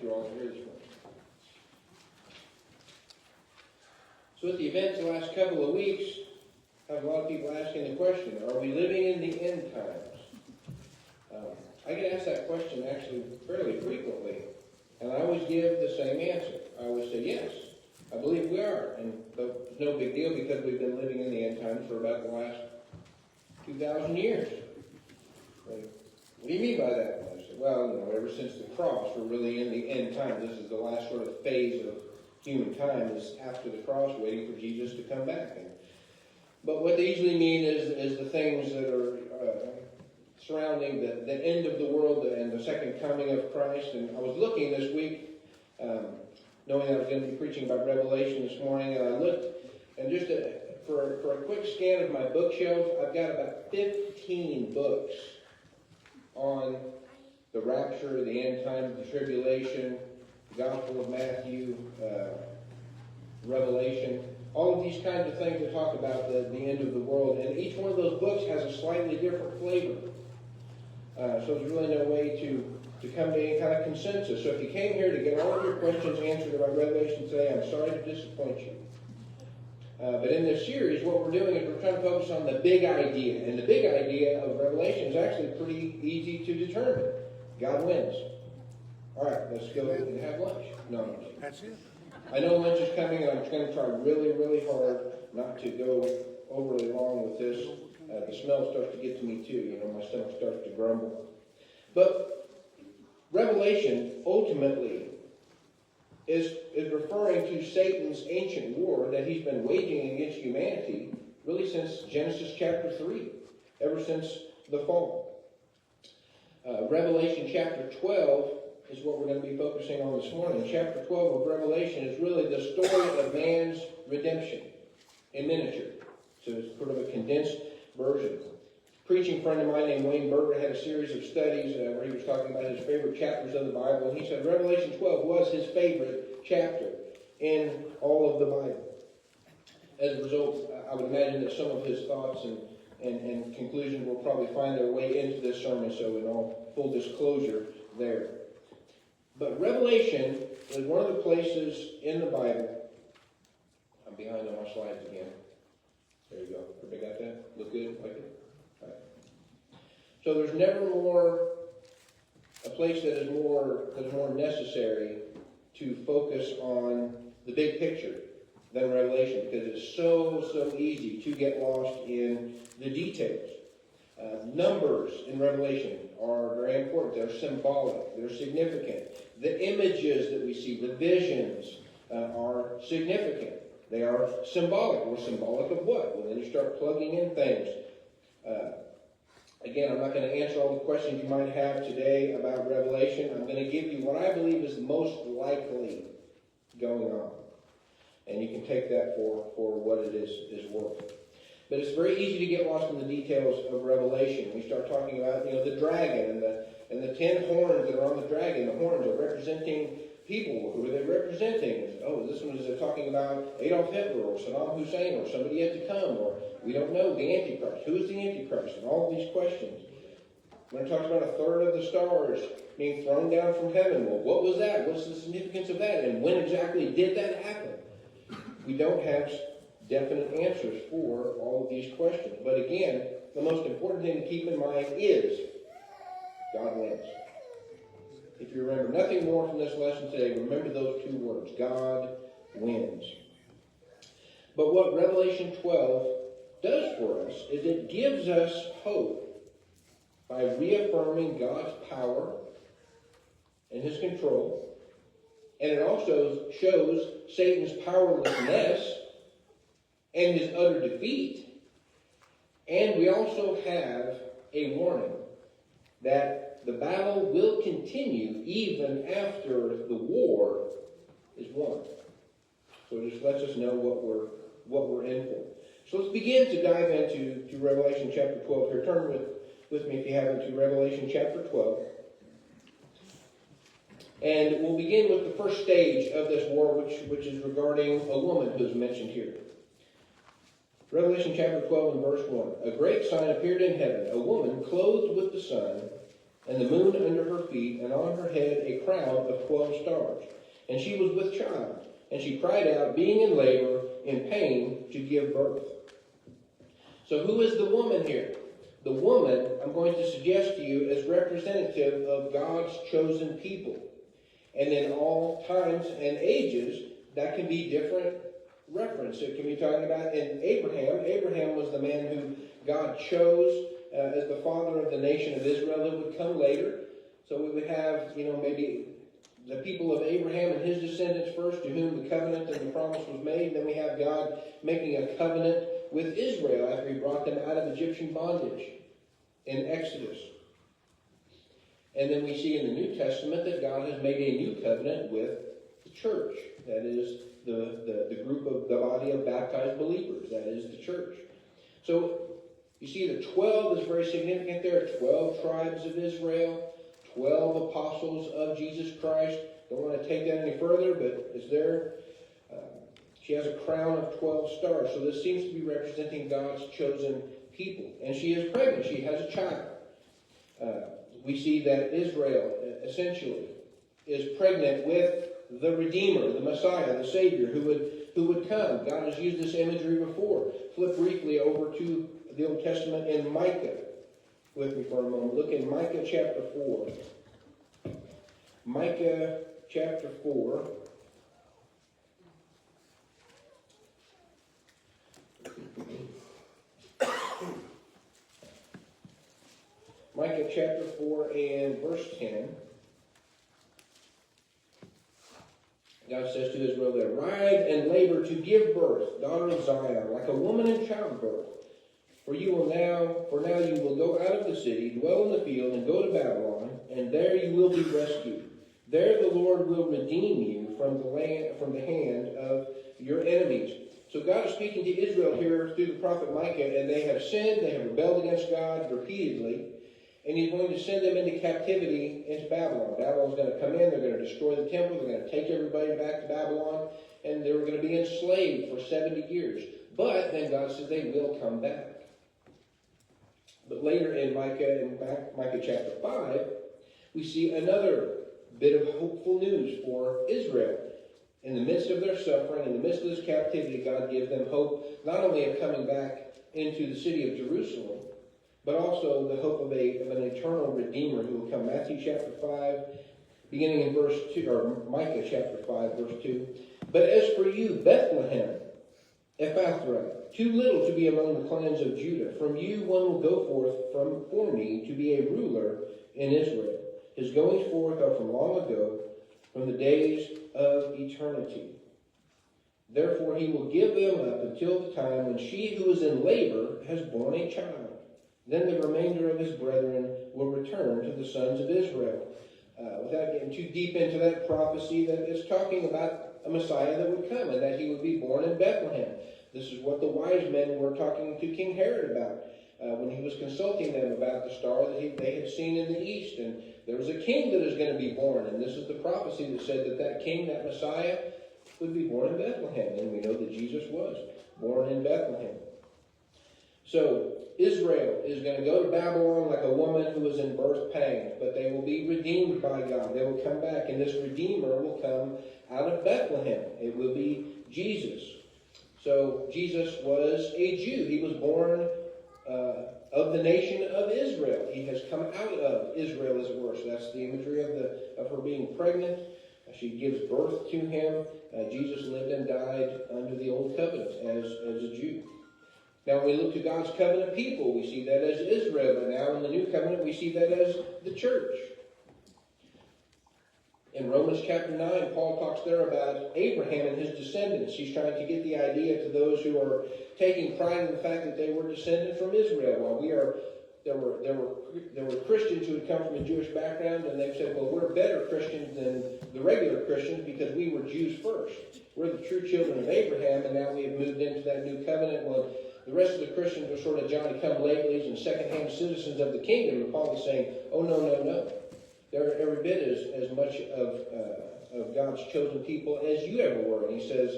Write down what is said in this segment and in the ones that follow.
you're all here this morning. So with the events the last couple of weeks, I have a lot of people asking the question, are we living in the end times? I get asked that question actually fairly frequently, and I always give the same answer. I always say, yes, I believe we are, and it's no big deal because we've been living in the end times for about the last 2,000 years. Like, what do you mean by that? And I said, well, ever since the cross, we're really in the end time. This is the last sort of phase of humankind, is after the cross, waiting for Jesus to come back. But what they usually mean is the things that are surrounding the end of the world and the second coming of Christ. And I was looking this week, knowing I was going to be preaching about Revelation this morning, and I looked, and just for a quick scan of my bookshelf, I've got about 15 books on the rapture, the end times, the tribulation, the Gospel of Matthew, Revelation, all of these kinds of things that talk about the end of the world. And each one of those books has a slightly different flavor. So there's really no way to come to any kind of consensus. So if you came here to get all of your questions answered about Revelation today, I'm sorry to disappoint you. But in this series, what we're doing is we're trying to focus on the big idea. And the big idea of Revelation is actually pretty easy to determine. God wins. All right, let's go and have lunch. No. That's it. I know lunch is coming, and I'm going to try really, really hard not to go overly long with this. The smell starts to get to me too. My stomach starts to grumble. But Revelation ultimately is referring to Satan's ancient war that he's been waging against humanity really since Genesis chapter 3, ever since the fall. Revelation chapter 12 is what we're going to be focusing on this morning. Chapter 12 of Revelation is really the story of man's redemption in miniature. So it's sort of a condensed version. A preaching friend of mine named Wayne Berger had a series of studies where he was talking about his favorite chapters of the Bible, and he said Revelation 12 was his favorite chapter in all of the Bible. As a result, I would imagine that some of his thoughts and conclusions will probably find their way into this sermon, so in all full disclosure there. But Revelation is one of the places in the Bible. I'm behind on my slides again. There you go. Everybody got that? Look good? Like it? All right. So there's never a place that is more necessary to focus on the big picture than Revelation, because it's so easy to get lost in the details. Numbers in Revelation are very important. They're symbolic. They're significant. The images that we see, the visions, are significant. They are symbolic. Well, symbolic of what? Well, then you start plugging in things. Again, I'm not going to answer all the questions you might have today about Revelation. I'm going to give you what I believe is most likely going on. And you can take that for what it is worth. But it's very easy to get lost in the details of Revelation. We start talking about, the dragon and the 10 horns that are on the dragon. The horns are representing people. Who are they representing? Oh, this one is talking about Adolf Hitler or Saddam Hussein or somebody yet to come, or we don't know, the Antichrist. Who is the Antichrist? And all of these questions. When it talks about a third of the stars being thrown down from heaven, well, what was that? What's the significance of that? And when exactly did that happen? We don't have definite answers for all of these questions. But again, the most important thing to keep in mind is God wins. If you remember nothing more from this lesson today, remember those two words. God wins. But what Revelation 12 does for us is it gives us hope by reaffirming God's power and his control. And it also shows Satan's powerlessness and his utter defeat. And we also have a warning that the battle will continue even after the war is won. So it just lets us know what we're in for. So let's begin to dive into Revelation chapter 12 here. Turn with me, if you haven't, to Revelation chapter 12. And we'll begin with the first stage of this war, which is regarding a woman who's mentioned here. Revelation chapter 12 and verse 1. A great sign appeared in heaven, a woman clothed with the sun and the moon under her feet, and on her head a crown of 12 stars. And she was with child, and she cried out, being in labor, in pain, to give birth. So who is the woman here? The woman, I'm going to suggest to you, is representative of God's chosen people. And in all times and ages, that can be different reference. It can be talking about in Abraham. Abraham was the man who God chose as the father of the nation of Israel that would come later. So we would have, maybe the people of Abraham and his descendants first, to whom the covenant and the promise was made. And then we have God making a covenant with Israel after he brought them out of Egyptian bondage in Exodus. And then we see in the New Testament that God has made a new covenant with the church. That is the group of the body of baptized believers. That is the church. So you see the 12 is very significant there. 12 tribes of Israel, 12 apostles of Jesus Christ. Don't want to take that any further, but it's there. She has a crown of 12 stars. So this seems to be representing God's chosen people. And she is pregnant. She has a child. We see that Israel, essentially, is pregnant with the Redeemer, the Messiah, the Savior, who would come. God has used this imagery before. Flip briefly over to the Old Testament in Micah with me for a moment. Look in Micah chapter 4. Micah chapter 4. Micah chapter 4 and verse 10. God says to Israel there, "Ride and labor to give birth, daughter of Zion, like a woman in childbirth. For now you will go out of the city, dwell in the field, and go to Babylon, and there you will be rescued. There the Lord will redeem you from the hand of your enemies." So God is speaking to Israel here through the prophet Micah, and they have sinned, they have rebelled against God repeatedly, and he's going to send them into captivity into Babylon. Babylon's going to come in, they're going to destroy the temple, they're going to take everybody back to Babylon, and they were going to be enslaved for 70 years. But then God says they will come back. But later in Micah chapter 5, we see another bit of hopeful news for Israel. In the midst of their suffering, in the midst of this captivity, God gives them hope, not only of coming back into the city of Jerusalem, but also the hope of an eternal Redeemer who will come. Matthew chapter 5, beginning in verse 2, or Micah chapter 5, verse 2. "But as for you, Bethlehem, Ephrathah, too little to be among the clans of Judah, from you one will go forth for me to be a ruler in Israel. His goings forth are from long ago, from the days of eternity. Therefore he will give them up until the time when she who is in labor has borne a child. Then the remainder of his brethren will return to the sons of Israel." Without getting too deep into that prophecy, that is talking about a Messiah that would come and that he would be born in Bethlehem. This is what the wise men were talking to King Herod about when he was consulting them about the star that they had seen in the east. And there was a king that is going to be born, and this is the prophecy that said that king, that Messiah, would be born in Bethlehem. And we know that Jesus was born in Bethlehem. So Israel is going to go to Babylon like a woman who is in birth pangs, but they will be redeemed by God. They will come back, and this Redeemer will come out of Bethlehem. It will be Jesus. So Jesus was a Jew. He was born of the nation of Israel. He has come out of Israel, as it were. So that's the imagery of her being pregnant. She gives birth to him. Jesus lived and died under the old covenant as a Jew. Now, when we look to God's covenant people, we see that as Israel. But now in the new covenant, we see that as the church. In Romans chapter 9, Paul talks there about Abraham and his descendants. He's trying to get the idea to those who are taking pride in the fact that they were descended from Israel. While there were Christians who had come from a Jewish background, and they've said, well, we're better Christians than the regular Christians because we were Jews first. We're the true children of Abraham, and now we have moved into that new covenant. Well, the rest of the Christians are sort of Johnny-come-latelys and second-hand citizens of the kingdom. And Paul is saying, oh, no. They're every bit as much of God's chosen people as you ever were. And he says,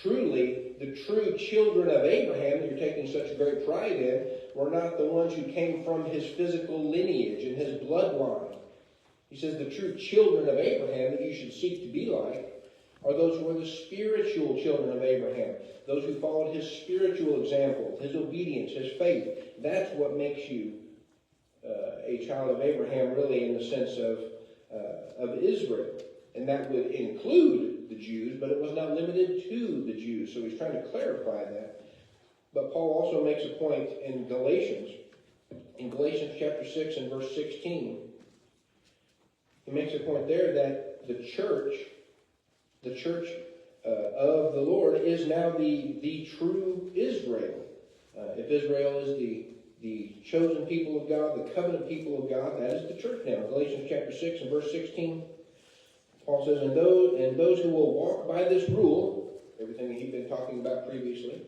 truly, the true children of Abraham that you're taking such great pride in were not the ones who came from his physical lineage and his bloodline. He says the true children of Abraham that you should seek to be like are those who are the spiritual children of Abraham, those who followed his spiritual example, his obedience, his faith. That's what makes you a child of Abraham, really, in the sense of Israel. And that would include the Jews, but it was not limited to the Jews. So he's trying to clarify that. But Paul also makes a point in Galatians chapter 6 and verse 16. He makes a point there that the church of the Lord is now the true Israel. If Israel is the chosen people of God, the covenant people of God, that is the church now. Galatians chapter 6 and verse 16, Paul says, and those who will walk by this rule, everything that he'd been talking about previously,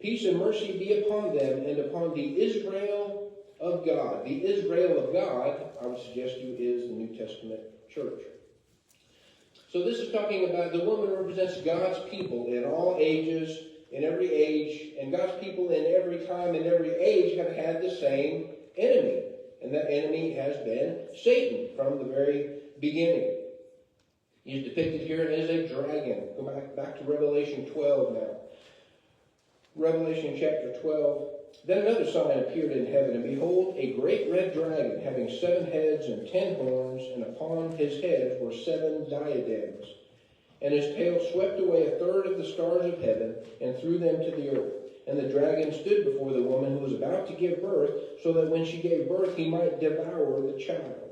peace and mercy be upon them and upon the Israel of God. The Israel of God, I would suggest to you, is the New Testament church. So this is talking about the woman represents God's people in all ages, in every age, and God's people in every time and every age have had the same enemy. And that enemy has been Satan from the very beginning. He's depicted here as a dragon. Go back to Revelation 12 now. Revelation chapter 12. Then another sign appeared in heaven, and behold, a great red dragon, having 7 heads and 10 horns, and upon his heads were 7 diadems. And his tail swept away 1/3 of the stars of heaven, and threw them to the earth. And the dragon stood before the woman who was about to give birth, so that when she gave birth, he might devour the child.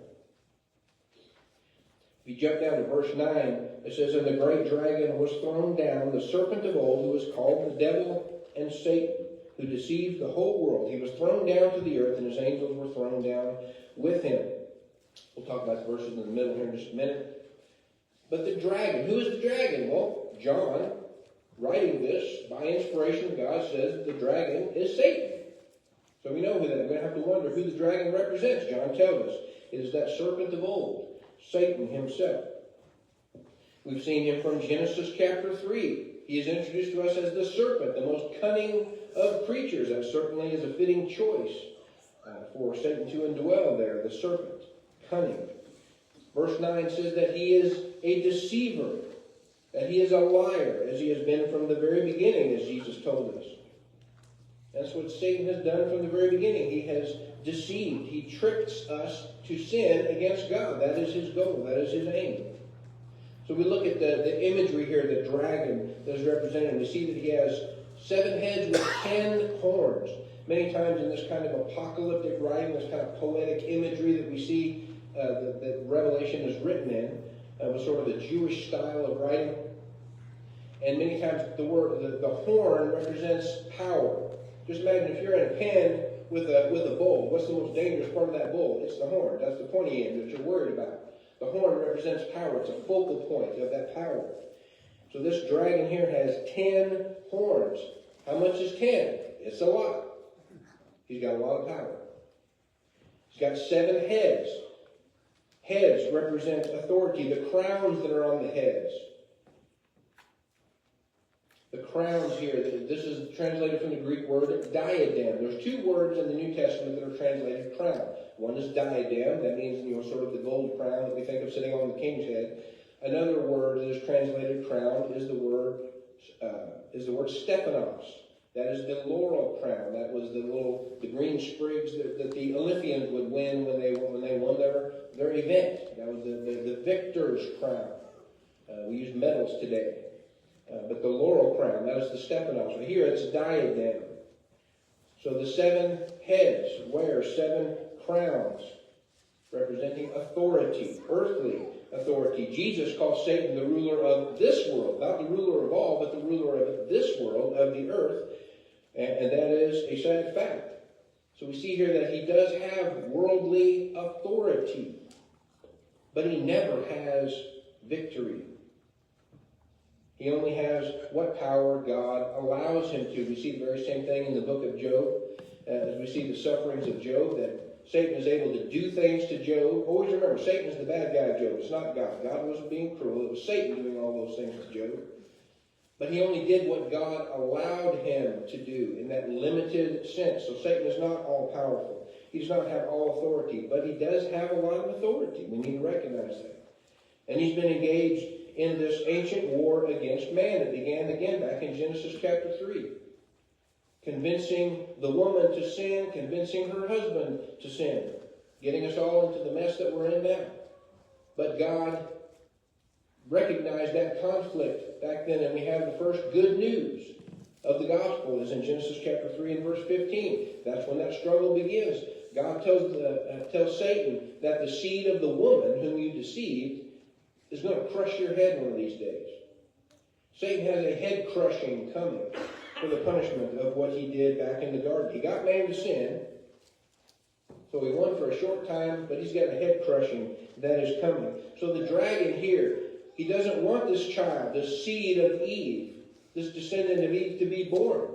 If you jump down to verse 9, it says, and the great dragon was thrown down, the serpent of old, who is called the devil and Satan, who deceived the whole world. He was thrown down to the earth, and his angels were thrown down with him. We'll talk about the verses in the middle here in just a minute. But the dragon, who is the dragon? Well, John, writing this by inspiration of God, says the dragon is Satan. So we know who that is. We're going to have to wonder who the dragon represents. John tells us it is that serpent of old, Satan himself. We've seen him from Genesis chapter 3. He is introduced to us as the serpent, the most cunning of creatures. That certainly is a fitting choice for Satan to indwell there, the serpent, cunning. Verse 9 says that he is a deceiver, that he is a liar, as he has been from the very beginning, as Jesus told us. That's what Satan has done from the very beginning. He has deceived. He tricks us to sin against God. That is his goal. That is his aim. So we look at the imagery here, the dragon that is represented. We see that he has 7 heads with 10 horns. Many times in this kind of apocalyptic writing, this kind of poetic imagery that we see that Revelation is written in, was sort of a Jewish style of writing. And many times the horn represents power. Just imagine if you're in a pen with a bull. What's the most dangerous part of that bull? It's the horn. That's the pointy end that you're worried about. The horn represents power. It's a focal point of that power. So this dragon here has 10 horns. How much is 10? It's a lot. He's got a lot of power. He's got 7 heads. Heads represent authority, the crowns that are on the heads. The crowns here, this is translated from the Greek word diadem. There's 2 words in the New Testament that are translated crown. One is diadem, that means sort of the gold crown that we think of sitting on the king's head. Another word that is translated crown is the word Stephanos. That is the laurel crown. That was the green sprigs that the Olympians would win when they won their event. That was the victor's crown. We use medals today. But the laurel crown, that is the Stephanos. So here it's diadem. So the 7 heads wear 7 crowns, representing authority, earthly authority. Jesus calls Satan the ruler of this world, not the ruler of all, but the ruler of this world, of the earth. And that is a sad fact. So we see here that he does have worldly authority, but he never has victory. He only has what power God allows him to. We see the very same thing in the book of Job, as we see the sufferings of Job, that Satan is able to do things to Job. Always remember, Satan is the bad guy of Job. It's not God. God wasn't being cruel. It was Satan doing all those things to Job. But he only did what God allowed him to do in that limited sense. So Satan is not all-powerful. He does not have all authority, but he does have a lot of authority. We need to recognize that. And he's been engaged in this ancient war against man. It began again back in Genesis chapter 3. Convincing the woman to sin, convincing her husband to sin, getting us all into the mess that we're in now. But God recognized that conflict back then, and we have the first good news of the gospel is in Genesis chapter 3 and verse 15. That's when that struggle begins. God tells Satan that the seed of the woman whom you deceived is going to crush your head one of these days. Satan has a head crushing coming for the punishment of what he did back in the garden. He got man to sin, so he won for a short time, but he's got a head crushing that is coming. So the dragon here, he doesn't want this child, this seed of Eve, this descendant of Eve to be born.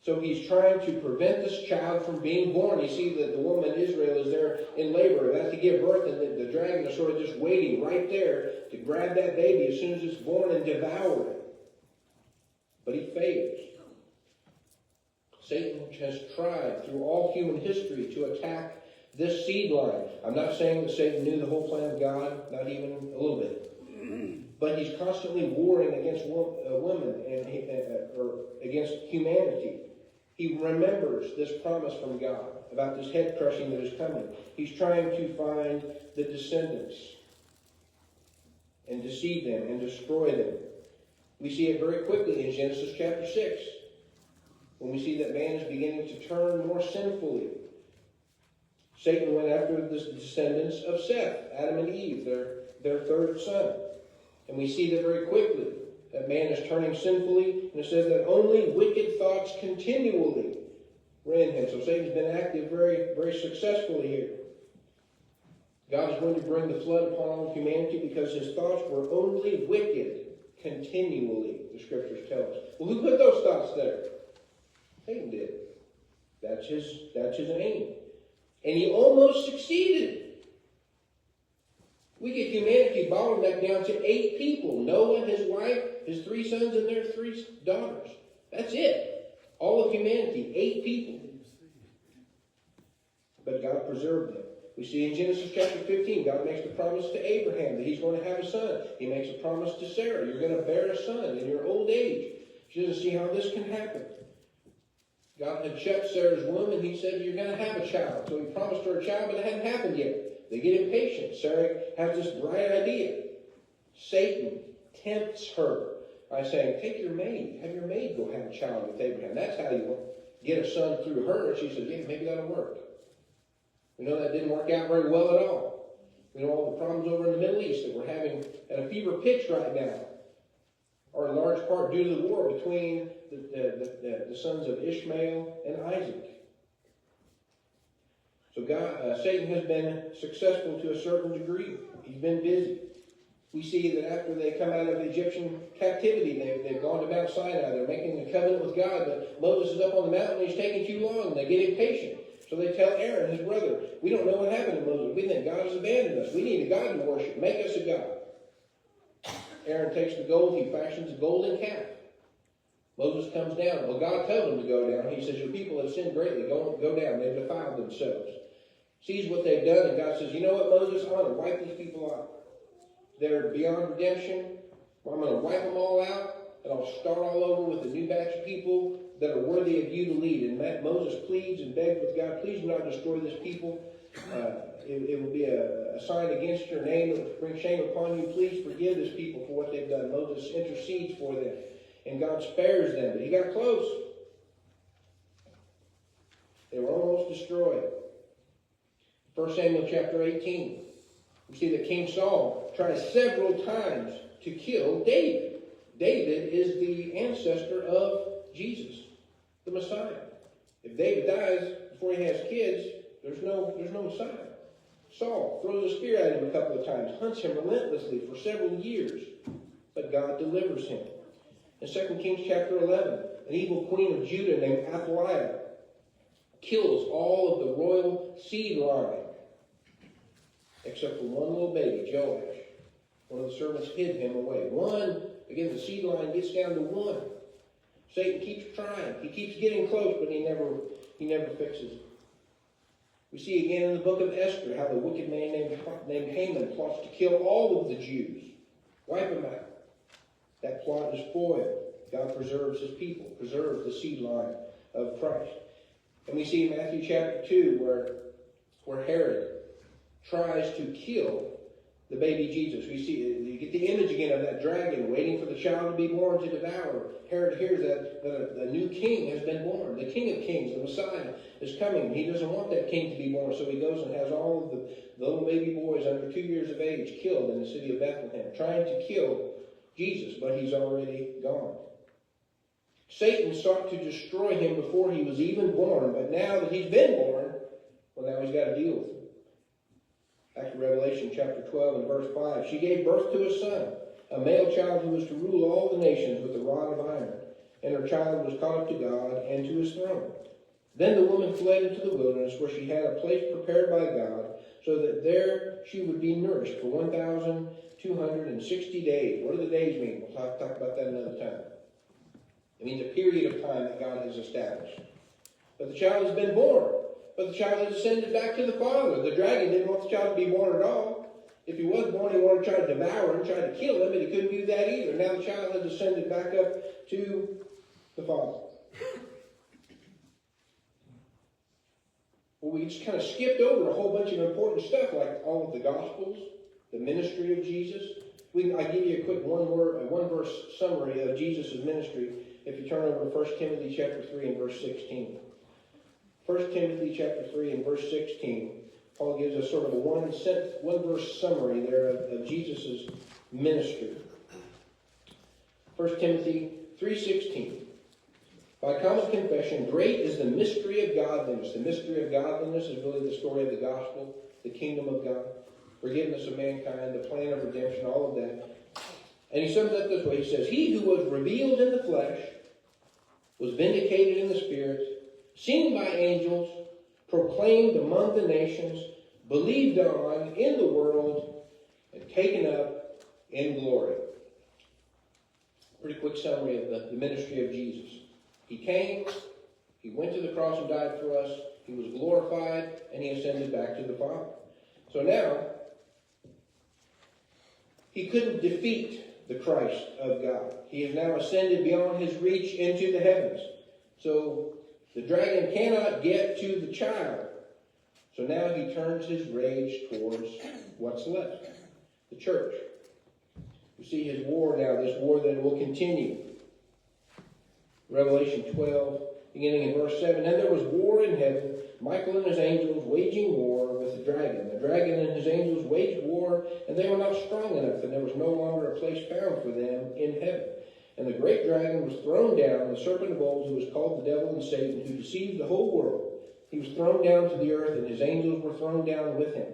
So he's trying to prevent this child from being born. You see that the woman Israel is there in labor, about to give birth, and the dragon is sort of just waiting right there to grab that baby as soon as it's born and devour it. But he fails. Satan has tried through all human history to attack this seed line. I'm not saying that Satan knew the whole plan of God, not even a little bit. But he's constantly warring against women or against humanity. He remembers this promise from God about this head crushing that is coming. He's trying to find the descendants and deceive them and destroy them. We see it very quickly in Genesis chapter 6, when we see that man is beginning to turn more sinfully. Satan went after the descendants of Seth, Adam and Eve, their third son. And we see that very quickly, that man is turning sinfully, and it says that only wicked thoughts continually were in him. So Satan's been active very, very successfully here. God is going to bring the flood upon all humanity because his thoughts were only wicked continually, the scriptures tell us. Well, who put those thoughts there? Satan did. That's his aim. And he almost succeeded. We get humanity bottlenecked down to 8 people. Noah, his wife, his 3 sons, and their 3 daughters. That's it. All of humanity, 8 people. But God preserved them. We see in Genesis chapter 15, God makes the promise to Abraham that he's going to have a son. He makes a promise to Sarah. You're going to bear a son in your old age. She doesn't see how this can happen. God had shut Sarah's womb, and he said, you're going to have a child. So he promised her a child, but it hadn't happened yet. They get impatient. Sarah has this bright idea. Satan tempts her by saying, take your maid. Have your maid go have a child with Abraham. That's how you get a son through her. And she said, yeah, maybe that'll work. We know that didn't work out very well at all. We know all the problems over in the Middle East that we're having at a fever pitch right now are in large part due to the war between the sons of Ishmael and Isaac. So Satan has been successful to a certain degree. He's been busy. We see that after they come out of Egyptian captivity, they've gone to Mount Sinai. They're making a covenant with God, but Moses is up on the mountain and he's taking too long, and they get impatient. So they tell Aaron, his brother, we don't know what happened to Moses. We think God has abandoned us. We need a God to worship. Make us a God. Aaron takes the gold. He fashions a golden calf. Moses comes down. Well, God tells him to go down. He says, your people have sinned greatly. Go down. They've defiled themselves. Sees what they've done, and God says, you know what, Moses? I'm going to wipe these people out. They're beyond redemption. I'm going to wipe them all out, and I'll start all over with a new batch of people that are worthy of you to lead. And Moses pleads and begs with God, please do not destroy this people. It will be a sign against your name. It will bring shame upon you. Please forgive this people for what they've done. Moses intercedes for them, and God spares them. But he got close. They were almost destroyed. 1 Samuel chapter 18. We see that King Saul tries several times to kill David. David is the ancestor of Jesus, the Messiah. If David dies before he has kids, there's no Messiah. Saul throws a spear at him a couple of times, hunts him relentlessly for several years, but God delivers him. In 2 Kings chapter 11, an evil queen of Judah named Athaliah kills all of the royal seed line, except for one little baby, Joash. One of the servants hid him away. One Again, the seed line gets down to 1. Satan keeps trying. He keeps getting close, but he never fixes it. We see again in the book of Esther how the wicked man named Haman plots to kill all of the Jews. Wipe them out. That plot is foiled. God preserves his people, preserves the seed line of Christ. And we see in Matthew chapter 2 where Herod tries to kill the baby Jesus. We see, you get the image again of that dragon waiting for the child to be born to devour. Herod hears that the new king has been born. The King of Kings, the Messiah, is coming. He doesn't want that king to be born, so he goes and has all of the little baby boys under 2 years of age killed in the city of Bethlehem, trying to kill Jesus, but he's already gone. Satan sought to destroy him before he was even born, but now that he's been born, well, now he's got to deal with him. Back to Revelation chapter 12 and verse 5. She gave birth to a son, a male child who was to rule all the nations with a rod of iron. And her child was caught up to God and to his throne. Then the woman fled into the wilderness, where she had a place prepared by God, so that there she would be nourished for 1,260 days. What do the days mean? We'll talk about that another time. It means a period of time that God has established. But the child has been born. But the child has ascended back to the father. The dragon didn't want the child to be born at all. If he was born, he wanted to try to devour him, try to kill him, but he couldn't do that either. Now the child has ascended back up to the father. Well, we just kind of skipped over a whole bunch of important stuff, like all of the Gospels, the ministry of Jesus. I give you a quick one-verse summary of Jesus' ministry if you turn over to 1 Timothy chapter 3 and verse 16. 1 Timothy chapter 3 and verse 16, Paul gives us sort of a one-verse summary there of Jesus' ministry. 1 Timothy 3:16. By common confession, great is the mystery of godliness. The mystery of godliness is really the story of the gospel, the kingdom of God, forgiveness of mankind, the plan of redemption, all of that. And he sums up this way. He says, he who was revealed in the flesh, was vindicated in the spirit, seen by angels, proclaimed among the nations, believed on in the world, and taken up in glory. Pretty quick summary of the ministry of Jesus. He came, he went to the cross and died for us, he was glorified, and he ascended back to the Father. So now, he couldn't defeat the Christ of God. He has now ascended beyond his reach into the heavens. So the dragon cannot get to the child. So now he turns his rage towards what's left, the church. You see his war now, this war that will continue. Revelation 12, beginning in verse 7. And there was war in heaven, Michael and his angels waging war with the dragon. The dragon and his angels waged war, and they were not strong enough, and there was no longer a place found for them in heaven. And the great dragon was thrown down, the serpent of old, who was called the devil and Satan, who deceived the whole world. He was thrown down to the earth, and his angels were thrown down with him.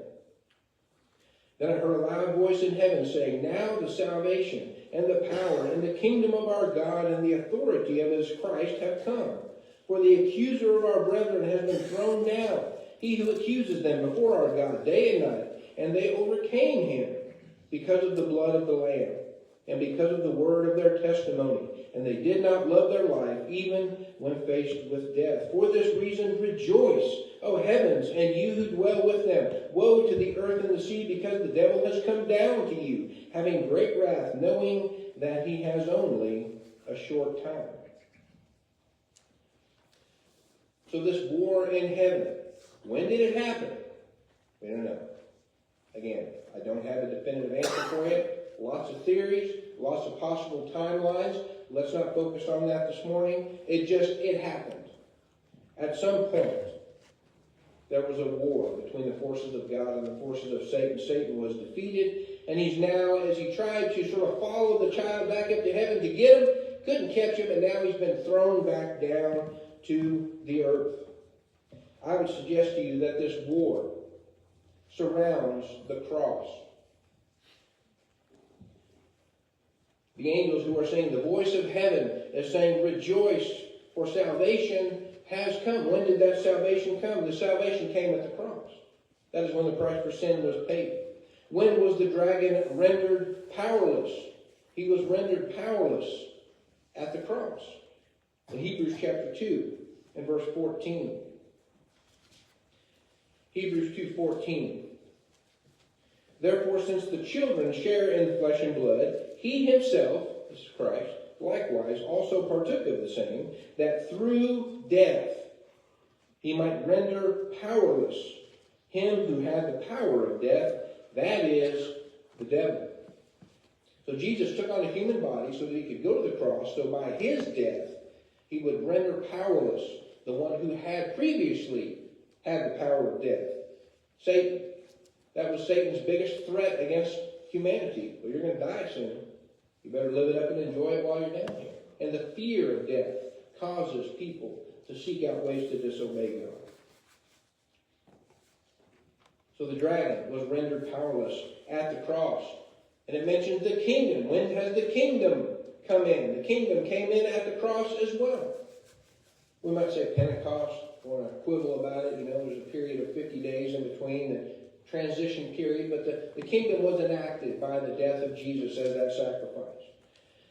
Then I heard a loud voice in heaven saying, now the salvation and the power and the kingdom of our God and the authority of his Christ have come. For the accuser of our brethren has been thrown down, he who accuses them before our God day and night. And they overcame him because of the blood of the Lamb and because of the word of their testimony. And they did not love their life even when faced with death. For this reason rejoice, O heavens, and you who dwell with them. Woe to the earth and the sea, because the devil has come down to you, having great wrath, knowing that he has only a short time. So this war in heaven, when did it happen? We don't know. Again, I don't have a definitive answer for you. Lots of theories, lots of possible timelines. Let's not focus on that this morning. It happened. At some point, there was a war between the forces of God and the forces of Satan. Satan was defeated, and he's now, as he tried to sort of follow the child back up to heaven to get him, couldn't catch him, and now he's been thrown back down to the earth. I would suggest to you that this war surrounds the cross. The angels who are saying, the voice of heaven is saying, rejoice, for salvation has come. When did that salvation come? The salvation came at the cross. That is when the price for sin was paid. When was the dragon rendered powerless? He was rendered powerless at the cross. In Hebrews chapter 2 and verse 14. Hebrews 2:14. Therefore, since the children share in flesh and blood, he himself, this is Christ, likewise also partook of the same, that through death he might render powerless him who had the power of death, that is, the devil. So Jesus took on a human body so that he could go to the cross, so by his death he would render powerless the one who had previously had the power of death. Satan. That was Satan's biggest threat against humanity. Well, you're going to die soon. You better live it up and enjoy it while you're down here. And the fear of death causes people to seek out ways to disobey God. So the dragon was rendered powerless at the cross. And it mentions the kingdom. When has the kingdom come in? The kingdom came in at the cross as well. We might say Pentecost, or a quibble about it. There's a period of 50 days in between, the transition period. But the kingdom was enacted by the death of Jesus as that sacrifice.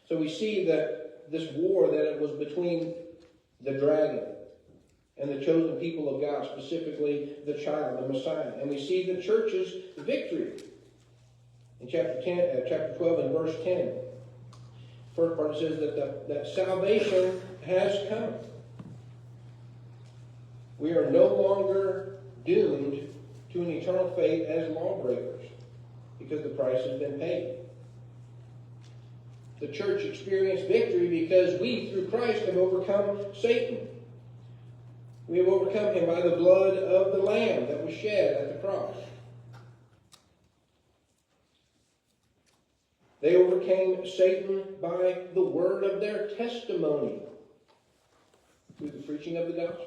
So we see that this war, that it was between the dragon and the chosen people of God, specifically the child, the Messiah. And we see the church's victory. In chapter 12 and verse 10. First part says that salvation has come. We are no longer doomed to an eternal fate as lawbreakers because the price has been paid. The church experienced victory because we, through Christ, have overcome Satan. We have overcome him by the blood of the Lamb that was shed at the cross. They overcame Satan by the word of their testimony, through the preaching of the gospel,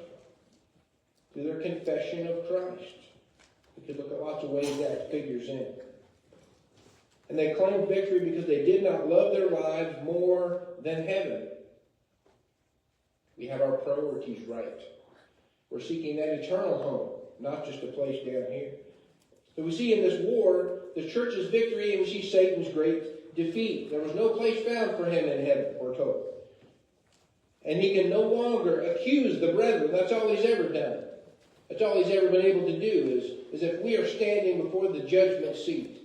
through their confession of Christ. We could look at lots of ways that figures in. And they claimed victory because they did not love their lives more than heaven. We have our priorities right. We're seeking that eternal home, not just a place down here. So we see in this war the church's victory, and we see Satan's great defeat. There was no place found for him in heaven, we're told. And he can no longer accuse the brethren. That's all he's ever done. That's all he's ever been able to do, is if we are standing before the judgment seat.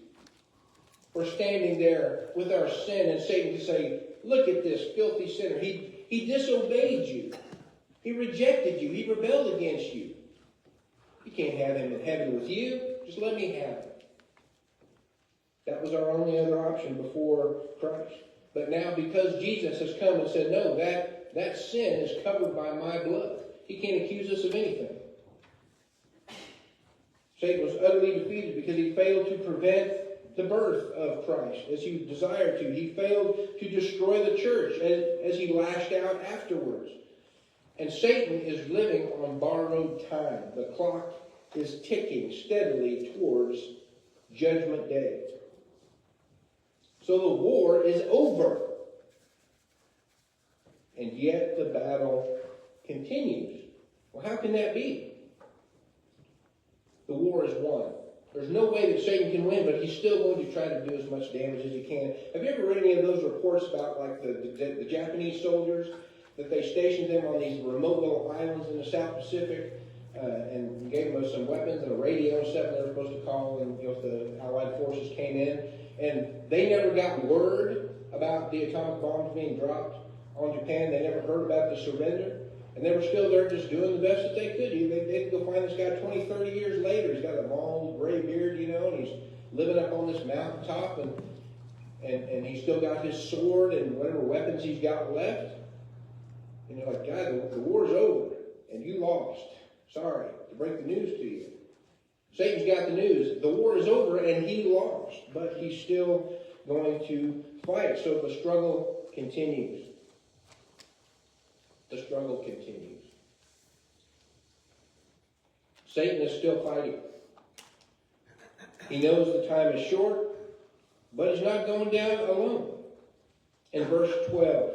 We're standing there with our sin, and Satan can say, look at this filthy sinner. He disobeyed you. He rejected you. He rebelled against you. You can't have him in heaven with you. Just let me have him. That was our only other option before Christ. But now, because Jesus has come and said, no, that sin is covered by my blood. He can't accuse us of anything. Satan was utterly defeated because he failed to prevent the birth of Christ as he desired to. He failed to destroy the church as he lashed out afterwards. And Satan is living on borrowed time. The clock is ticking steadily towards Judgment Day. So the war is over. And yet the battle continues. Well, how can that be? The war is won. There's no way that Satan can win, but he's still going to try to do as much damage as he can. Have you ever read any of those reports about like the Japanese soldiers, that they stationed them on these remote little islands in the South Pacific and gave them some weapons and a radio and stuff, and they were supposed to call and if the Allied forces came in, and they never got word about the atomic bombs being dropped on Japan. They never heard about the surrender. And they were still there just doing the best that they could. They could go find this guy 20, 30 years later. He's got a long gray beard, and he's living up on this mountaintop, and he's still got his sword and whatever weapons he's got left. And you're like, God, the war's over, and you lost. Sorry to break the news to you. Satan's got the news. The war is over, and he lost, but he's still going to fight. So the struggle continues. The struggle continues. Satan is still fighting. He knows the time is short, but he's not going down alone. In verse 12,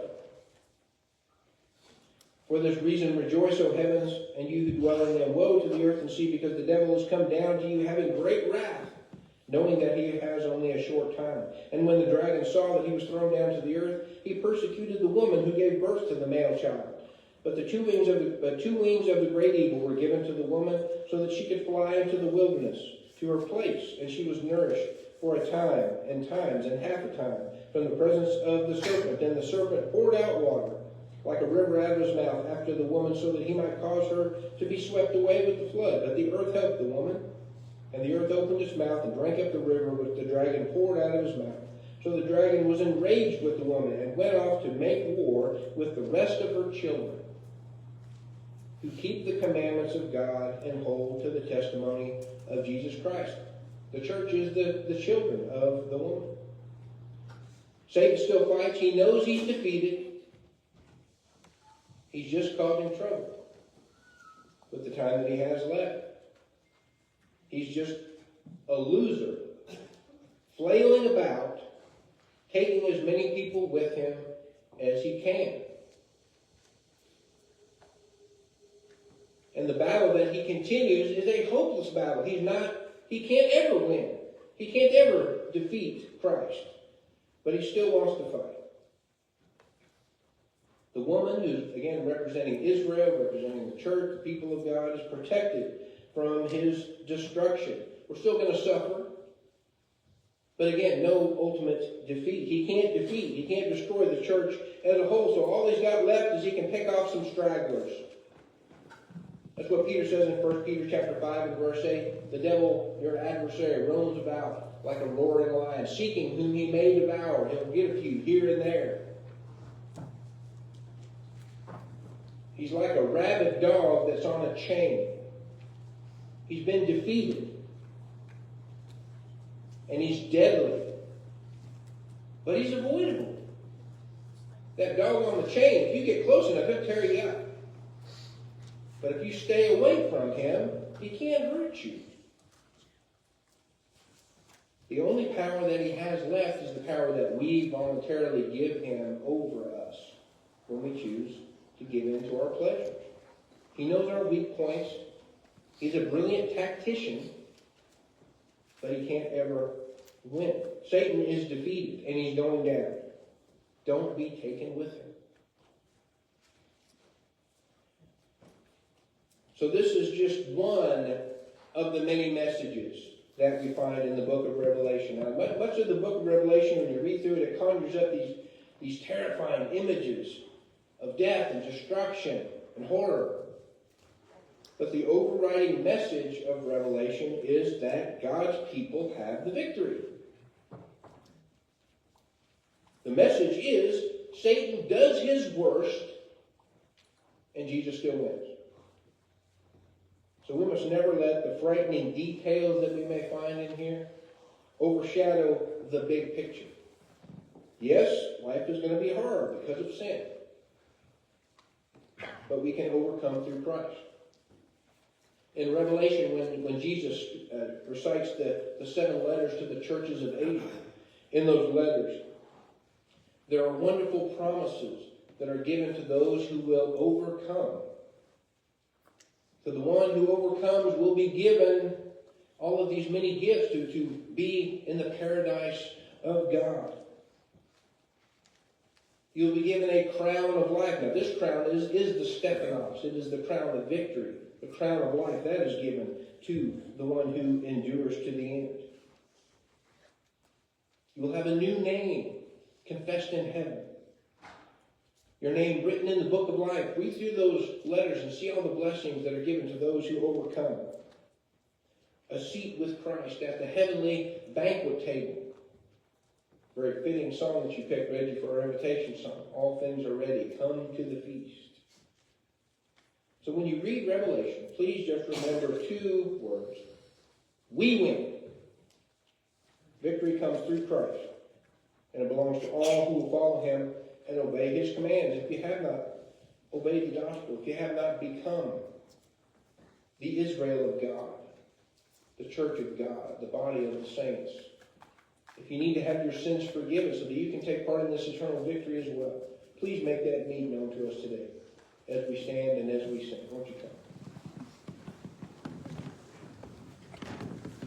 for this reason rejoice, O heavens, and you who dwell in them. Woe to the earth and sea, because the devil has come down to you having great wrath, knowing that he has only a short time. And when the dragon saw that he was thrown down to the earth, he persecuted the woman who gave birth to the male child. But the two wings of the great eagle were given to the woman, so that she could fly into the wilderness, to her place, and she was nourished for a time, and times, and half a time, from the presence of the serpent. And the serpent poured out water, like a river out of his mouth, after the woman, so that he might cause her to be swept away with the flood. But the earth helped the woman, and the earth opened its mouth and drank up the river which the dragon poured out of his mouth. So the dragon was enraged with the woman, and went off to make war with the rest of her children, who keep the commandments of God and hold to the testimony of Jesus Christ. The church is the children of the woman. Satan still fights. He knows he's defeated. He's just causing trouble with the time that he has left. He's just a loser, flailing about, taking as many people with him as he can. And the battle that he continues is a hopeless battle. He can't ever win. He can't ever defeat Christ. But he still wants to fight. The woman, who's again representing Israel, representing the church, the people of God, is protected from his destruction. We're still going to suffer. But again, no ultimate defeat. He can't destroy the church as a whole. So all he's got left is he can pick off some stragglers. That's what Peter says in 1 Peter chapter 5 and verse 8. The devil, your adversary, roams about like a roaring lion, seeking whom he may devour. He'll get a few here and there. He's like a rabid dog that's on a chain. He's been defeated. And he's deadly. But he's avoidable. That dog on the chain, if you get close enough, he'll tear you up. But if you stay away from him, he can't hurt you. The only power that he has left is the power that we voluntarily give him over us when we choose to give in to our pleasures. He knows our weak points. He's a brilliant tactician, but he can't ever win. Satan is defeated, and he's going down. Don't be taken with him. So this is just one of the many messages that we find in the book of Revelation. Now, much of the book of Revelation, when you read through it, it conjures up these terrifying images of death and destruction and horror. But the overriding message of Revelation is that God's people have the victory. The message is Satan does his worst and Jesus still wins. So we must never let the frightening details that we may find in here overshadow the big picture. Yes, life is going to be hard because of sin. But we can overcome through Christ. In Revelation, when Jesus recites the 7 letters to the churches of Asia, in those letters, there are wonderful promises that are given to those who will overcome. To the one who overcomes will be given all of these many gifts to be in the paradise of God. You'll be given a crown of life. Now this crown is the Stephanos. It is the crown of victory. The crown of life that is given to the one who endures to the end. You will have a new name confessed in heaven. Your name written in the book of life. Read through those letters and see all the blessings that are given to those who overcome. A seat with Christ at the heavenly banquet table. Very fitting song that you picked, Reggie, for our invitation song. All things are ready. Come to the feast. So when you read Revelation, please just remember 2 words. We win. Victory comes through Christ. And it belongs to all who will follow him and obey his commands. If you have not obeyed the gospel, if you have not become the Israel of God, the church of God, the body of the saints, if you need to have your sins forgiven so that you can take part in this eternal victory as well, please make that need known to us today as we stand and as we sing. Won't you come?